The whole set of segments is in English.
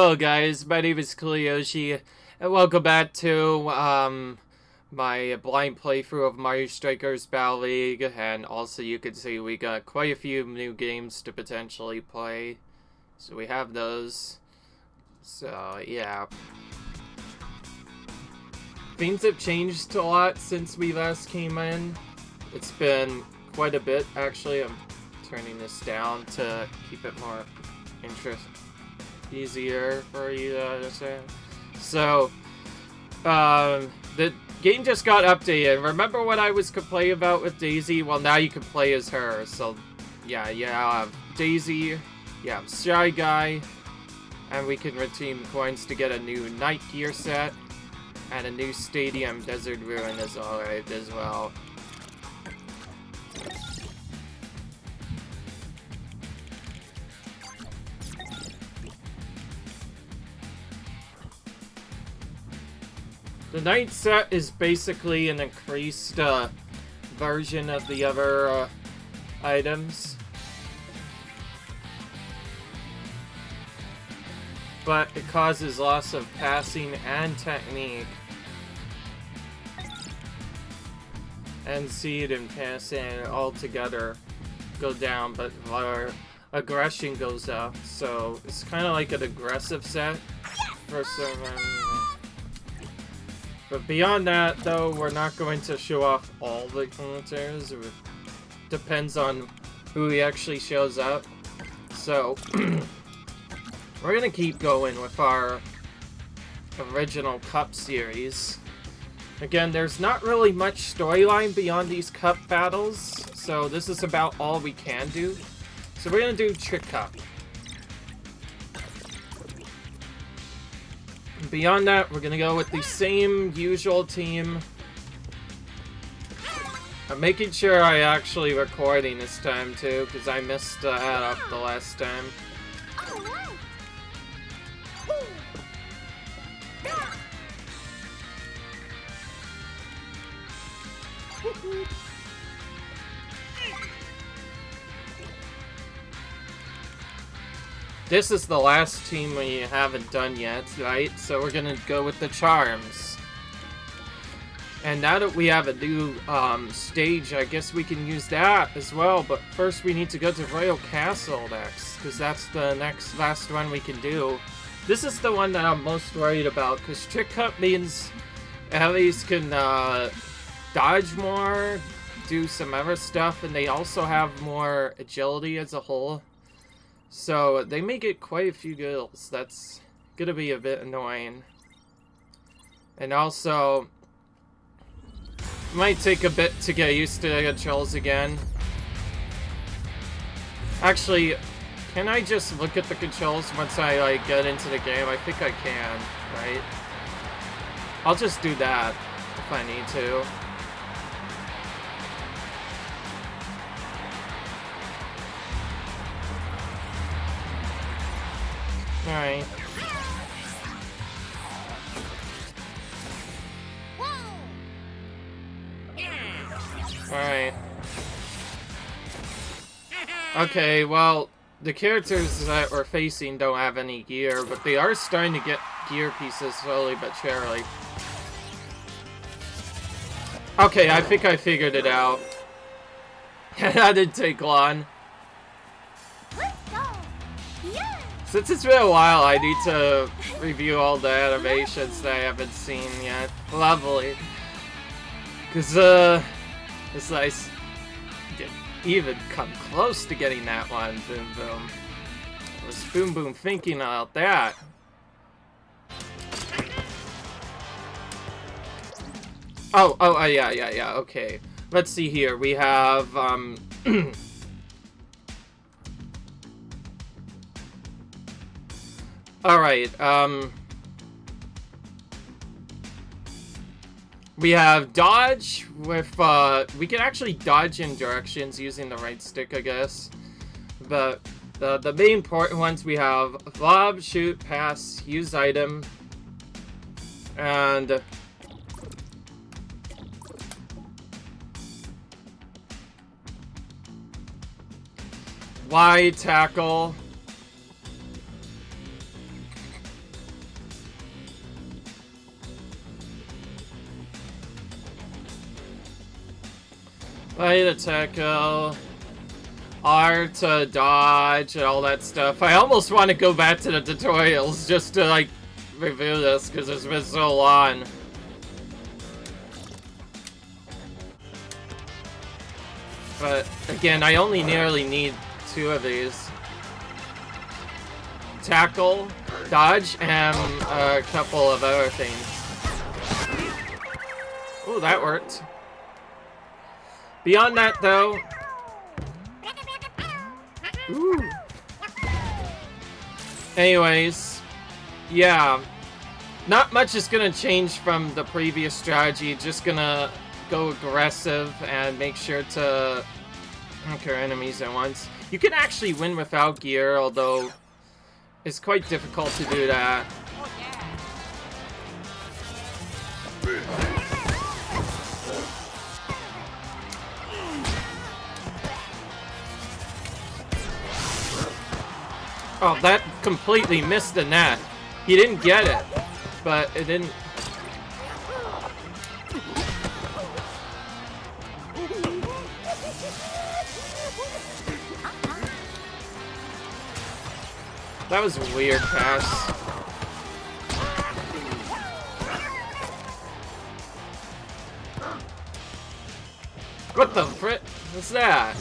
Hello guys, my name is Kaliyoshi, and welcome back to my blind playthrough of Mario Strikers Battle League, and also you can see we got quite a few new games to potentially play, so we have those, so yeah. Things have changed a lot since we last came in. It's been quite a bit actually. I'm turning this down to keep it more easier for you to understand. So, the game just got updated. Remember what I was complaining about with Daisy? Well, now you can play as her. So, yeah, you have Daisy, you have Shy Guy, and we can redeem coins to get a new Night Gear set, and a new Stadium Desert Ruin is alright as well. The Night set is basically an increased version of the other items. But it causes loss of passing and technique. And seed and passing all together go down, but our aggression goes up. So it's kind of like an aggressive set for some But beyond that, though, we're not going to show off all the characters. It depends on who actually shows up. So, we're going to keep going with our original Cup series. Again, there's not really much storyline beyond these Cup battles, so this is about all we can do. So we're going to do Trick Cup. Beyond that, we're gonna go with the same usual team. I'm making sure I actually recording this time too, because I messed that up the last time. This is the last team we haven't done yet, right? So we're gonna go with the Charms. And now that we have a new stage, I guess we can use that as well. But first we need to go to Royal Castle next, because that's the last one we can do. This is the one that I'm most worried about, because Trick Cup means Ellie's can dodge more, do some other stuff, and they also have more agility as a whole. So, they may get quite a few kills. That's gonna be a bit annoying. And also, it might take a bit to get used to the controls again. Actually, can I just look at the controls once I, like, get into the game? I think I can, right? I'll just do that if I need to. Alright. Alright. Okay, well, the characters that we're facing don't have any gear, but they are starting to get gear pieces slowly but surely. Okay, I think I figured it out. That didn't take long. Since it's been a while, I need to review all the animations that I haven't seen yet. Lovely. Because, it's nice. Didn't even come close to getting that one. Boom Boom. I was Boom Boom thinking about that. Oh, yeah, okay. Let's see here. We have, Alright, we have dodge with, we can actually dodge in directions using the right stick, I guess. But the main important ones we have lob, shoot, pass, use item, and Y tackle. Play the tackle. R to dodge and all that stuff. I almost want to go back to the tutorials just to, like, review this because it's been so long. But, again, I only nearly need 2 of these. Tackle, dodge, and a couple of other things. Ooh, that worked. Beyond that, though... Ooh. Anyways, yeah. Not much is gonna change from the previous strategy. Just gonna go aggressive and make sure to conquer enemies at once. You can actually win without gear, although it's quite difficult to do that. Oh, that completely missed the net. He didn't get it, but it didn't... That was a weird pass. What the frick? What's that?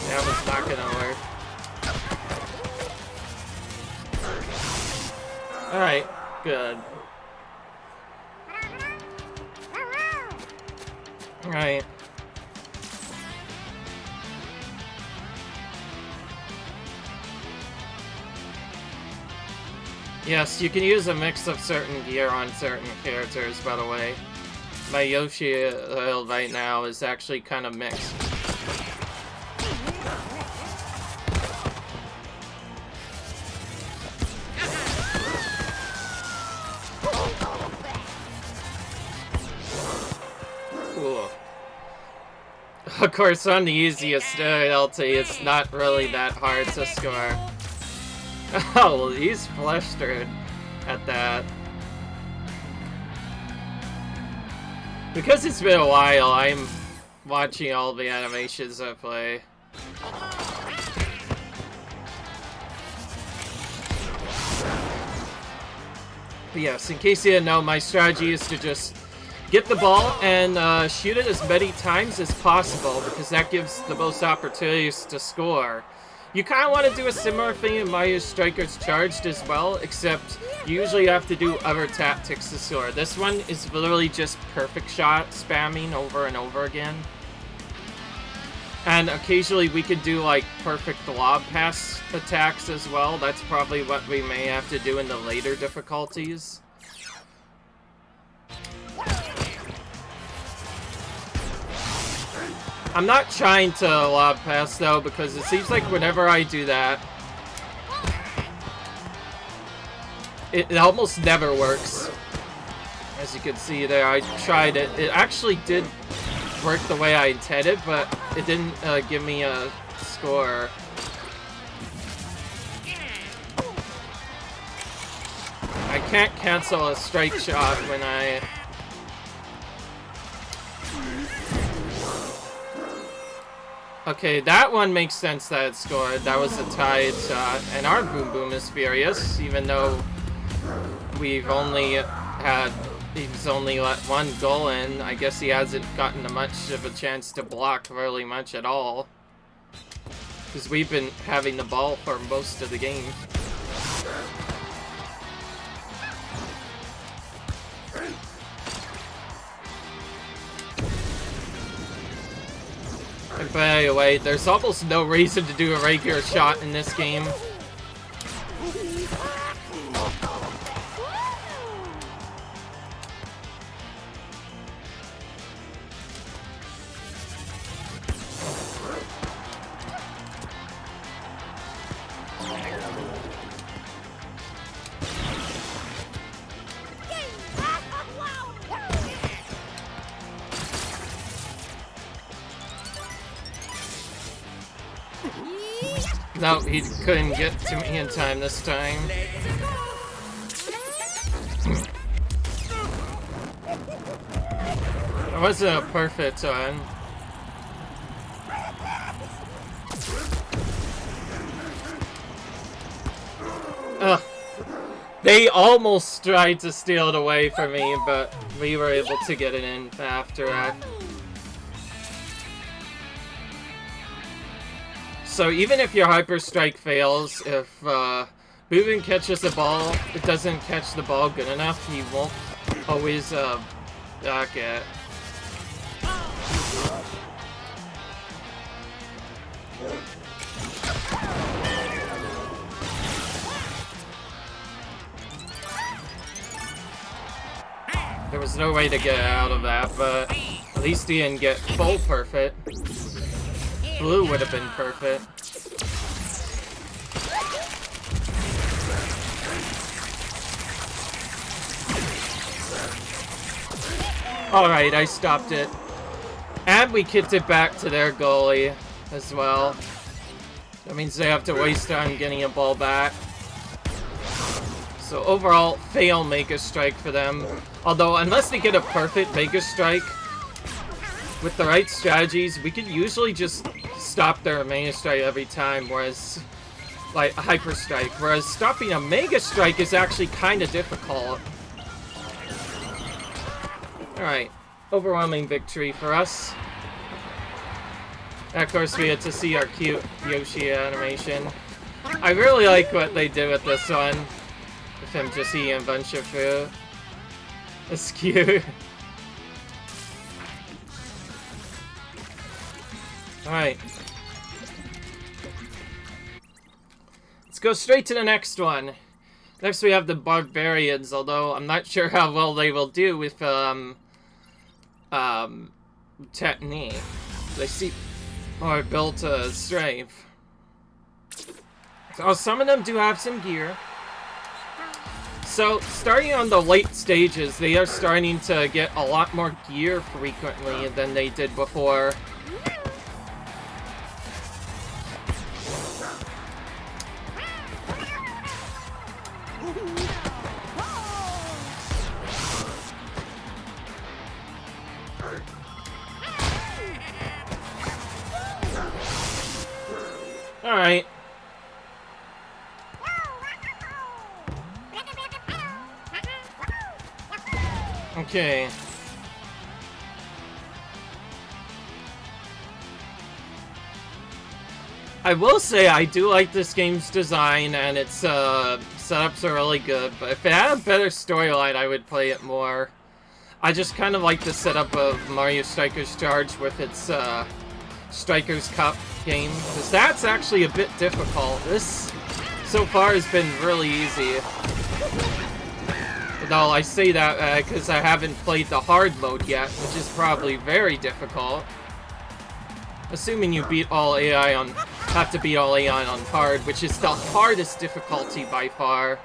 That was not gonna work. Alright, good. Alright. Yes, you can use a mix of certain gear on certain characters, by the way. My Yoshi build right now is actually kind of mixed. Cool. Of course, on the easiest LT, it's not really that hard to score. Oh, he's flustered at that. Because it's been a while, I'm watching all the animations I play. But yes, in case you didn't know, my strategy is to just get the ball and shoot it as many times as possible, because that gives the most opportunities to score. You kind of want to do a similar thing in Mario Strikers Charged as well, except you usually have to do other tactics to score. This one is literally just perfect shot spamming over and over again. And occasionally we could do like perfect lob pass attacks as well. That's probably what we may have to do in the later difficulties. I'm not trying to lob pass though, because it seems like whenever I do that, it almost never works. As you can see there, I tried it. It actually did work the way I intended, but it didn't give me a score. I can't cancel a strike shot when I... Okay, that one makes sense that it scored. That was a tied shot. And our Boom Boom is furious, even though we've only had... He's only let one goal in. I guess he hasn't gotten much of a chance to block really much at all. Because we've been having the ball for most of the game. But anyway, there's almost no reason to do a regular shot in this game. No, he couldn't get to me in time this time. It wasn't a perfect one. Ugh. They almost tried to steal it away from me, but we were able to get it in after that. So even if your Hyper Strike fails, if Boobin catches the ball, it doesn't catch the ball good enough, he won't always block it. There was no way to get out of that, but at least he didn't get full perfect. Blue would have been perfect. Alright, I stopped it. And we kicked it back to their goalie as well. That means they have to waste time getting a ball back. So overall, fail Mega Strike for them. Although, unless they get a perfect Mega Strike, with the right strategies, we could usually just stop their Mega Strike every time, whereas, like, a Hyper Strike. Whereas stopping a Mega Strike is actually kind of difficult. Alright, overwhelming victory for us. And of course, we had to see our cute Yoshi animation. I really like what they did with this one. With him just eating a bunch of food. It's cute. Alright. Let's go straight to the next one. Next we have the Barbarians, although I'm not sure how well they will do with technique. They seem more built strength. So some of them do have some gear. So, starting on the late stages, they are starting to get a lot more gear frequently than they did before. Alright. Okay. I will say I do like this game's design and its setups are really good, but if it had a better storyline I would play it more. I just kind of like the setup of Mario Strikers Charge with its Strikers Cup game, because that's actually a bit difficult. This so far has been really easy. No, I say that because I haven't played the hard mode yet, which is probably very difficult. Assuming you beat all AI on, have to beat all AI on hard, which is the hardest difficulty by far.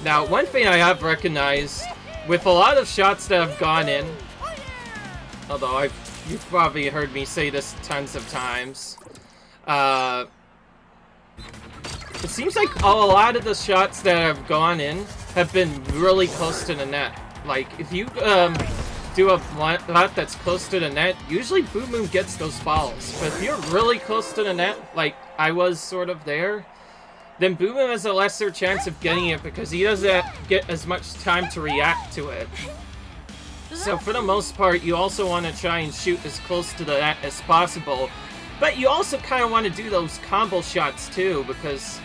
Now, one thing I have recognized, with a lot of shots that have gone in, although you've probably heard me say this tons of times, it seems like a lot of the shots that have gone in have been really close to the net. Like, if you do a lot that's close to the net, usually Boom Boom gets those balls. But if you're really close to the net, like I was sort of there, then Boom Boom has a lesser chance of getting it because he doesn't get as much time to react to it. So for the most part, you also want to try and shoot as close to the net as possible. But you also kind of want to do those combo shots too, because,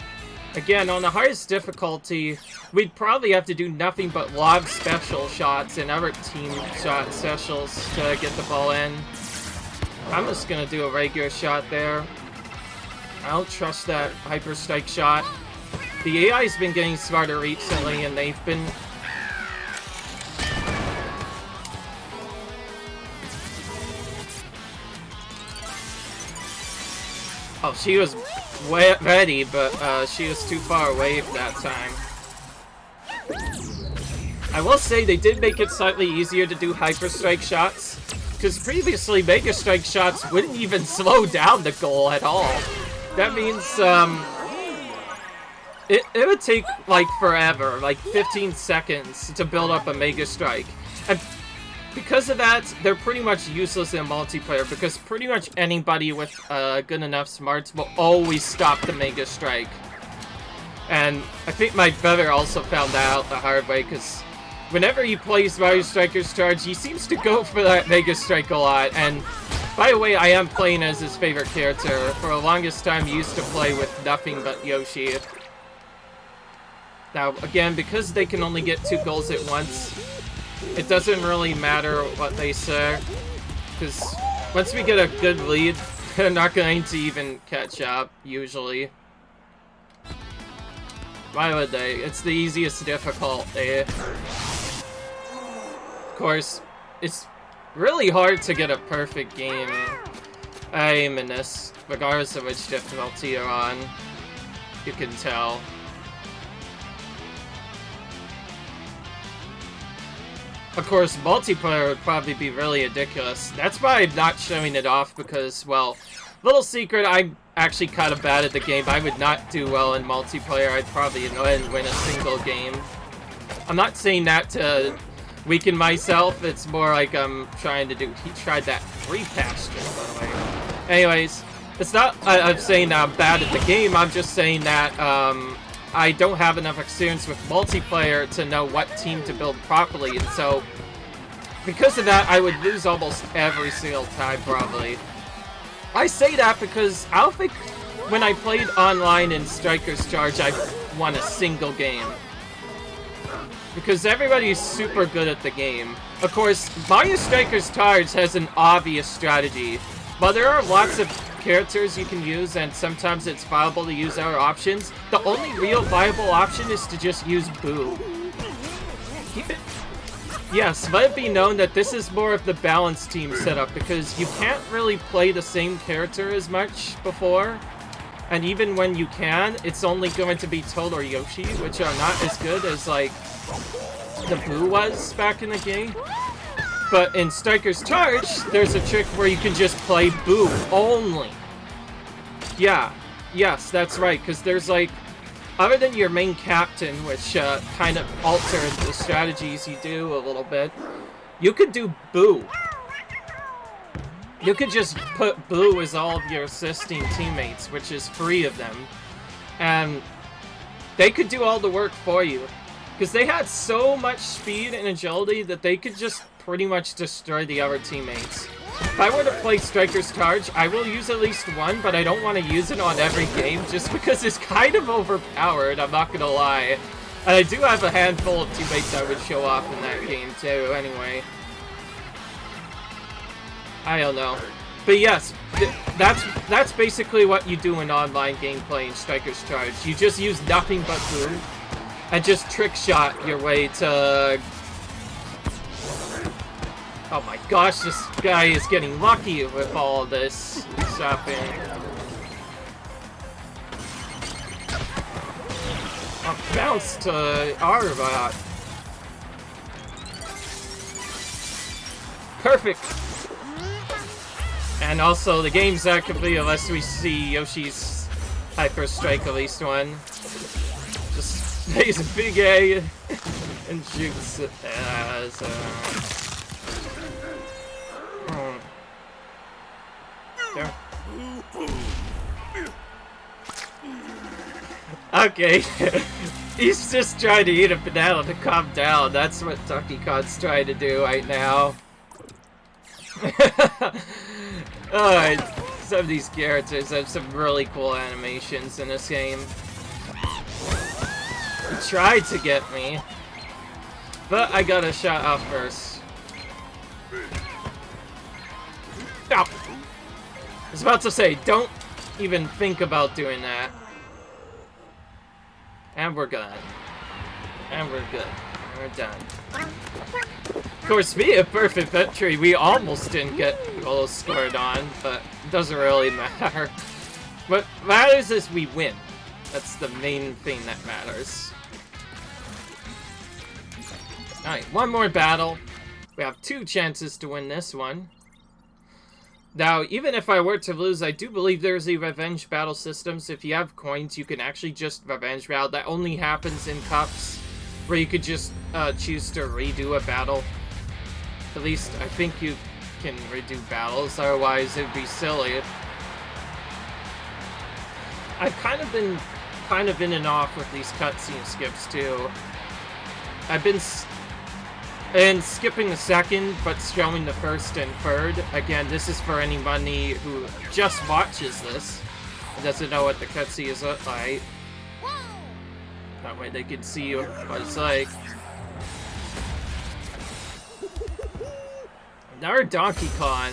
again, on the hardest difficulty, we'd probably have to do nothing but lob special shots and other team shot specials to get the ball in. I'm just going to do a regular shot there. I don't trust that Hyper Strike shot. The AI's been getting smarter recently, and they've been... Oh, she was ready, but she was too far away that time. I will say they did make it slightly easier to do Hyper Strike shots, because previously Mega Strike shots wouldn't even slow down the goal at all. That means, it would take, like, forever, like 15 seconds to build up a Mega Strike. And because of that, they're pretty much useless in multiplayer, because pretty much anybody with good enough smarts will always stop the Mega Strike. And I think my brother also found that out the hard way, because whenever he plays Mario Strikers Charge, he seems to go for that Mega Strike a lot. And by the way, I am playing as his favorite character. For the longest time, he used to play with nothing but Yoshi. Now, again, because they can only get 2 goals at once, it doesn't really matter what they say, because once we get a good lead, they're not going to even catch up, usually. Why would they? It's the easiest difficulty. Of course, it's really hard to get a perfect game aim in this, regardless of which difficulty you're on. You can tell. Of course, multiplayer would probably be really ridiculous. That's why I'm not showing it off, because, well, little secret, I'm actually kind of bad at the game. I would not do well in multiplayer. I'd probably win a single game. I'm not saying that to weaken myself. It's more like I'm trying to do... He tried that 3 pasture, by the way. Anyways, it's not I'm saying that I'm bad at the game. I'm just saying that, I don't have enough experience with multiplayer to know what team to build properly, and so because of that, I would lose almost every single time, probably. I say that because I don't think when I played online in Strikers Charge, I won a single game. Because everybody's super good at the game. Of course, Mario Strikers Charge has an obvious strategy, but there are lots of characters you can use, and sometimes it's viable to use other options. The only real viable option is to just use Boo. Yes, let it be known that this is more of the balanced team setup, because you can't really play the same character as much before. And even when you can, it's only going to be Toad or Yoshi, which are not as good as, like, the Boo was back in the game. But in Strikers Charge, there's a trick where you can just play Boo only. Yeah, yes, that's right, because there's, like, other than your main captain, which kind of altered the strategies you do a little bit, you could do Boo. You could just put Boo as all of your assisting teammates, which is 3 of them, and they could do all the work for you. Because they had so much speed and agility that they could just pretty much destroy the other teammates. If I were to play Strikers Charge, I will use at least one, but I don't want to use it on every game just because it's kind of overpowered, I'm not gonna lie. And I do have a handful of teammates I would show off in that game too, anyway. I don't know. But yes, that's basically what you do in online gameplay in Strikers Charge. You just use nothing but Boo, and just trick shot your way to... Oh my gosh, this guy is getting lucky with all of this shopping. Oh, bounce to Arbot. Perfect. And also, the game's not complete unless we see Yoshi's Hyper Strike at least one. Just plays a big A and shoots it as there. Okay, he's just trying to eat a banana to calm down. That's what Donkey Kong's trying to do right now. Alright, some of these characters have some really cool animations in this game. He tried to get me, but I got a shot off first. Ow! I was about to say, don't even think about doing that. And we're good. And we're good. We're done. Of course, being a perfect victory, we almost didn't get goals scored on, but it doesn't really matter. What matters is we win. That's the main thing that matters. Alright, one more battle. We have 2 chances to win this one. Now, even if I were to lose, I do believe there's a revenge battle system, so if you have coins, you can actually just revenge battle. That only happens in cups, where you could just choose to redo a battle. At least, I think you can redo battles, otherwise it'd be silly. I've kind of been in and off with these cutscene skips, too. I've been skipping the second, but showing the first and third. Again, this is for anybody who just watches this and doesn't know what the cutscene is like. That way they can see what it's like. Another Donkey Kong.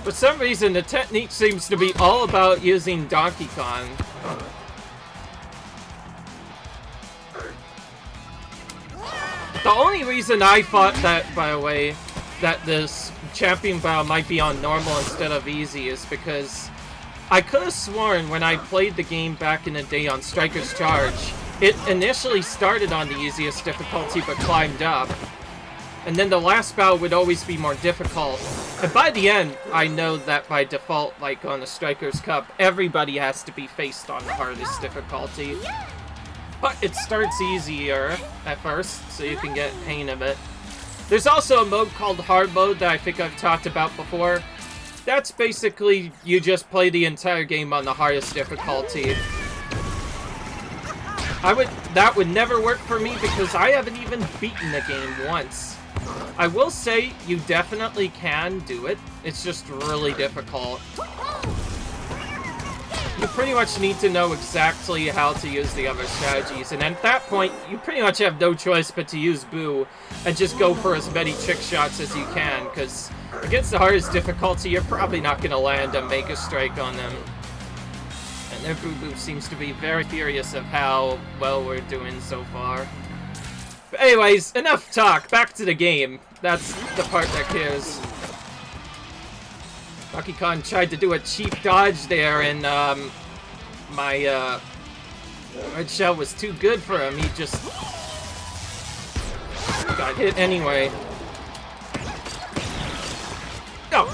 For some reason, the technique seems to be all about using Donkey Kong. The only reason I thought that, by the way, that this champion battle might be on normal instead of easy is because I could have sworn when I played the game back in the day on Striker's Charge, it initially started on the easiest difficulty but climbed up. And then the last battle would always be more difficult. And by the end, I know that by default, like on the Striker's Cup, everybody has to be faced on the hardest difficulty. But it starts easier at first, so you can get hang of it. There's also a mode called Hard Mode that I think I've talked about before. That's basically you just play the entire game on the hardest difficulty. That would never work for me because I haven't even beaten the game once. I will say you definitely can do it. It's just really difficult. You pretty much need to know exactly how to use the other strategies, and at that point, you pretty much have no choice but to use Boo and just go for as many trick shots as you can, because against the hardest difficulty, you're probably not going to land a Mega Strike on them. And their Boo Boo seems to be very furious of how well we're doing so far. But anyways, enough talk. Back to the game. That's the part that cares. Donkey Kong tried to do a cheap dodge there, and my red shell was too good for him. He just got hit anyway. No!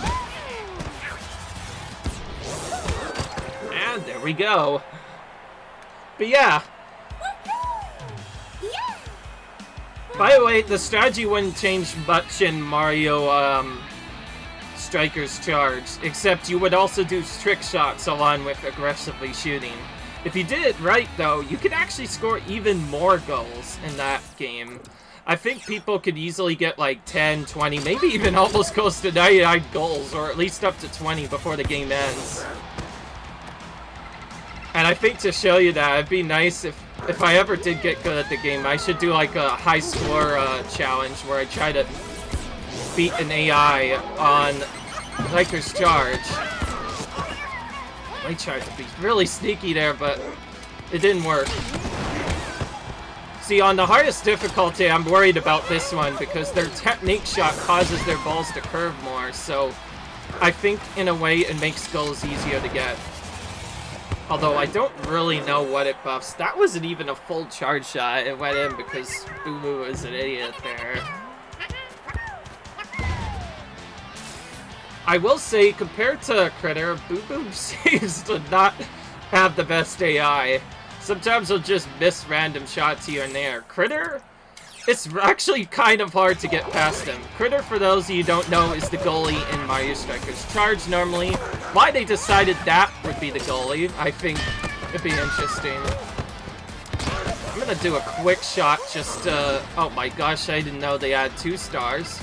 And there we go. But yeah. By the way, the strategy wouldn't change much in Mario Striker's Charge, except you would also do trick shots along with aggressively shooting. If you did it right, though, you could actually score even more goals in that game. I think people could easily get like 10, 20, maybe even almost close to 99 goals, or at least up to 20 before the game ends. And I think to show you that, it'd be nice if I ever did get good at the game, I should do like a high score challenge where I try to beat an AI on Striker's Charge. I tried to be really sneaky there, but it didn't work. See, on the hardest difficulty, I'm worried about this one because their technique shot causes their balls to curve more, so I think in a way it makes goals easier to get. Although I don't really know what it buffs. That wasn't even a full charge shot. It went in because Boo Boo was an idiot there. I will say, compared to Critter, Boo Boo seems to not have the best AI. Sometimes he'll just miss random shots here and there. Critter, it's actually kind of hard to get past him. Critter, for those of you who don't know, is the goalie in Mario Striker's Charge normally. Why they decided that would be the goalie, I think it'd be interesting. I'm gonna do a quick shot just to... Oh my gosh, I didn't know they had 2 stars.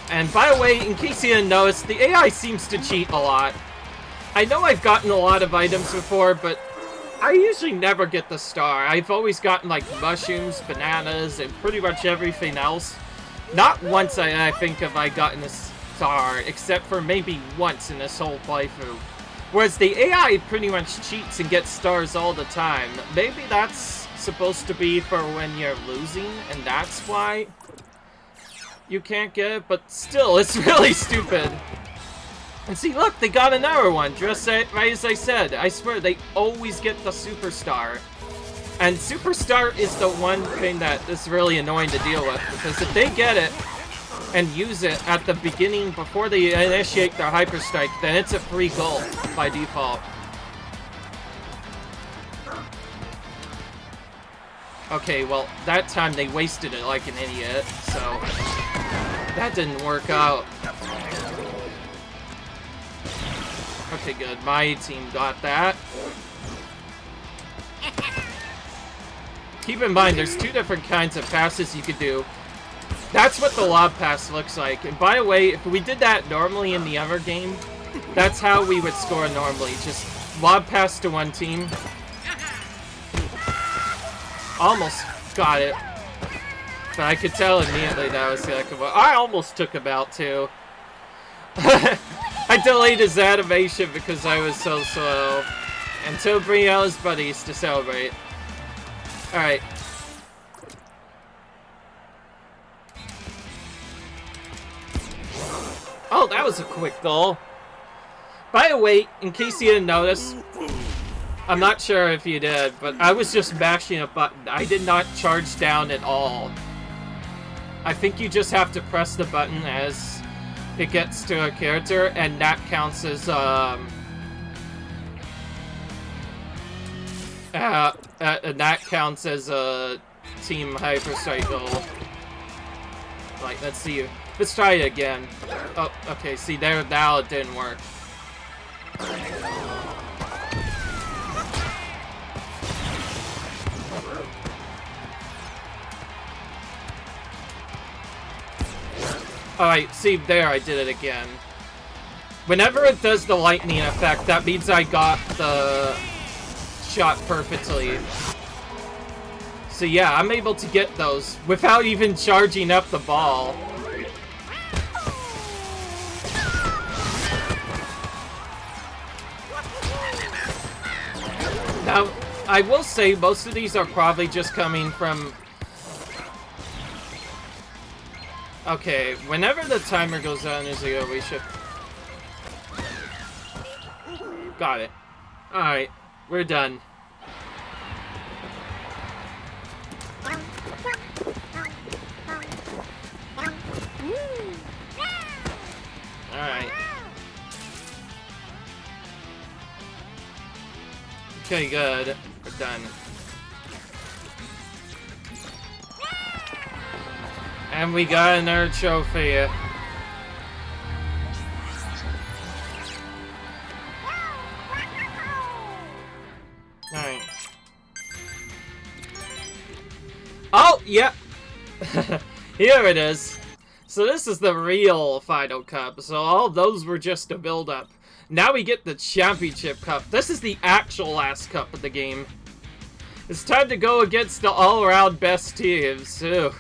And by the way, in case you didn't notice, the AI seems to cheat a lot. I know I've gotten a lot of items before, but I usually never get the star. I've always gotten like mushrooms, bananas, and pretty much everything else. Not once I think have I gotten a star, except for maybe once in this whole playthrough. Whereas the AI pretty much cheats and gets stars all the time. Maybe that's supposed to be for when you're losing, and that's why you can't get it, but still, it's really stupid. And see, look, they got another one, just right as I said. I swear, they always get the Superstar. And Superstar is the one thing that is really annoying to deal with, because if they get it and use it at the beginning before they initiate their Hyper Strike, then it's a free goal by default. Okay, well, that time they wasted it like an idiot, so that didn't work out. Okay, good. My team got that. Keep in mind, there's two different kinds of passes you could do. That's what the lob pass looks like. And by the way, if we did that normally in the other game, that's how we would score normally. Just lob pass to one team. Almost got it. But I could tell immediately that was like, I almost took him out too. I delayed his animation because I was so slow. Until bring out his buddies to celebrate. Alright. Oh, that was a quick goal. By the way, in case you didn't notice, I'm not sure if you did, but I was just mashing a button. I did not charge down at all. I think you just have to press the button as it gets to a character, and that counts as, and that counts as a team Hyper Strike goal. Like, let's see. Let's try it again. Oh, okay, see, there, now it didn't work. Alright, see, there, I did it again. Whenever it does the lightning effect, that means I got the shot perfectly. So yeah, I'm able to get those without even charging up the ball. Now, I will say most of these are probably just coming from... Okay, whenever the timer goes down, we should... Got it. Alright, we're done. Alright. Okay, good. We're done. And we got another trophy. Alright. Oh, yep. Here it is. So this is the real Final Cup. So all those were just a build-up. Now we get the Championship Cup. This is the actual last cup of the game. It's time to go against the all-around best teams. Ooh.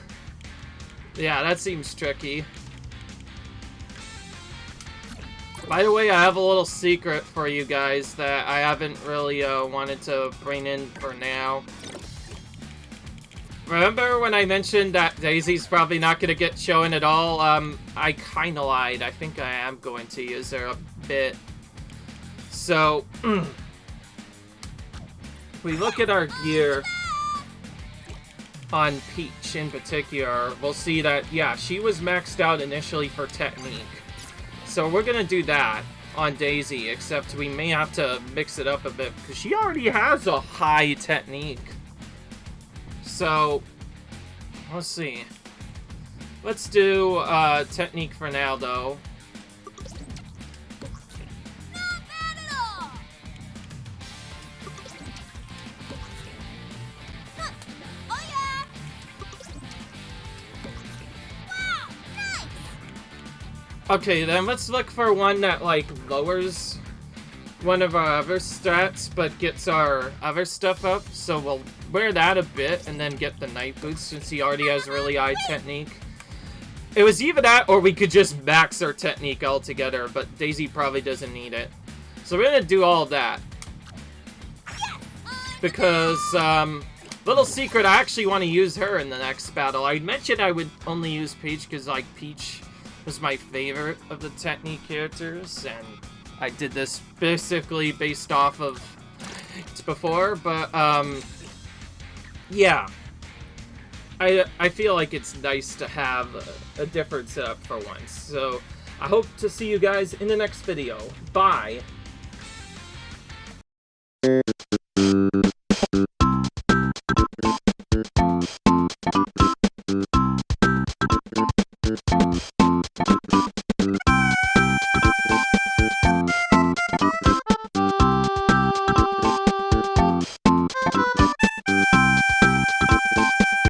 Yeah, that seems tricky. By the way, I have a little secret for you guys that I haven't really wanted to bring in for now. Remember when I mentioned that Daisy's probably not going to get shown at all? I kind of lied. I think I am going to use her a bit. So, if we look at our gear on Peach in particular, we'll see that, yeah, she was maxed out initially for technique. So we're going to do that on Daisy, except we may have to mix it up a bit because she already has a high technique. So, let's see. Let's do technique for now, though. Okay, then let's look for one that, like, lowers one of our other stats, but gets our other stuff up. So we'll wear that a bit, and then get the Night Boots, since he already has really high technique. It was either that, or we could just max our technique altogether, but Daisy probably doesn't need it. So we're gonna do all of that. Because, little secret, I actually want to use her in the next battle. I mentioned I would only use Peach, because, like, Peach was my favorite of the Technique characters, and I did this basically based off of it's before, but yeah. I feel like it's nice to have a different setup for once. So I hope to see you guys in the next video. Bye!